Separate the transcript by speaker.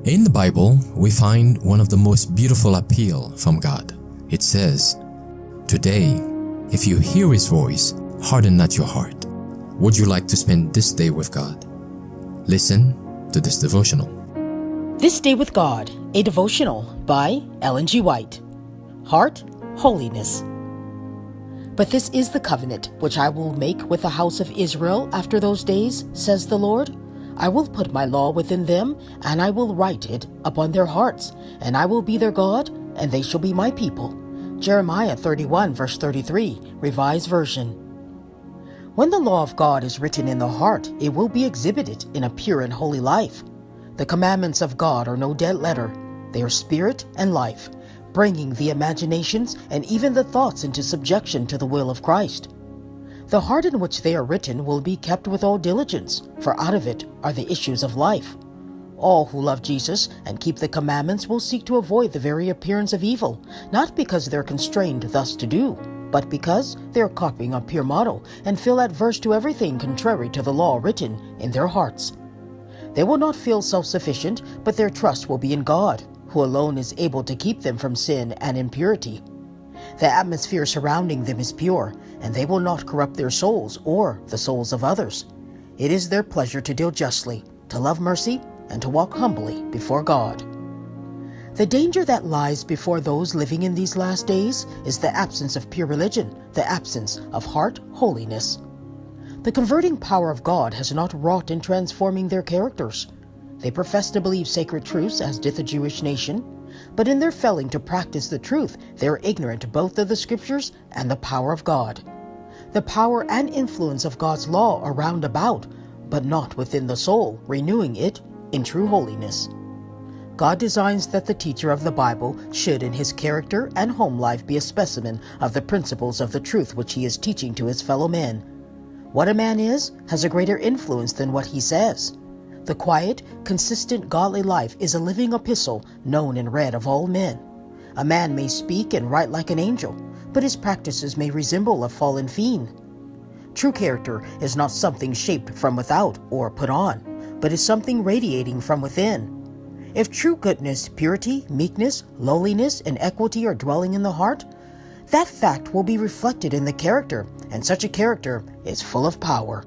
Speaker 1: In the Bible, we find one of the most beautiful appeal from God. It says, "Today, if you hear His voice, harden not your heart." Would you like to spend this day with God? Listen to this devotional.
Speaker 2: This Day with God, a devotional by Ellen G. White. Heart, Holiness. But this is the covenant which I will make with the house of Israel after those days, says the Lord. I will put my law within them, and I will write it upon their hearts, and I will be their God, and they shall be my people. Jeremiah 31, verse 33, Revised Version. When the law of God is written in the heart, it will be exhibited in a pure and holy life. The commandments of God are no dead letter. They are spirit and life, bringing the imaginations and even the thoughts into subjection to the will of Christ. The heart in which they are written will be kept with all diligence, for out of it are the issues of life. All who love Jesus and keep the commandments will seek to avoid the very appearance of evil, not because they're constrained thus to do, but because they are copying a pure model and feel adverse to everything contrary to the law written in their hearts. They will not feel self-sufficient, but their trust will be in God, who alone is able to keep them from sin and impurity. The atmosphere surrounding them is pure, and they will not corrupt their souls or the souls of others. It is their pleasure to deal justly, to love mercy, and to walk humbly before God. The danger that lies before those living in these last days is the absence of pure religion, the absence of heart holiness. The converting power of God has not wrought in transforming their characters. They profess to believe sacred truths, as did the Jewish nation, but in their failing to practice the truth, they are ignorant both of the Scriptures and the power of God. The power and influence of God's law are round about, but not within the soul, renewing it in true holiness. God designs that the teacher of the Bible should in his character and home life be a specimen of the principles of the truth which he is teaching to his fellow men. What a man is has a greater influence than what he says. The quiet, consistent, godly life is a living epistle known and read of all men. A man may speak and write like an angel, but his practices may resemble a fallen fiend. True character is not something shaped from without or put on, but is something radiating from within. If true goodness, purity, meekness, lowliness, and equity are dwelling in the heart, that fact will be reflected in the character, and such a character is full of power.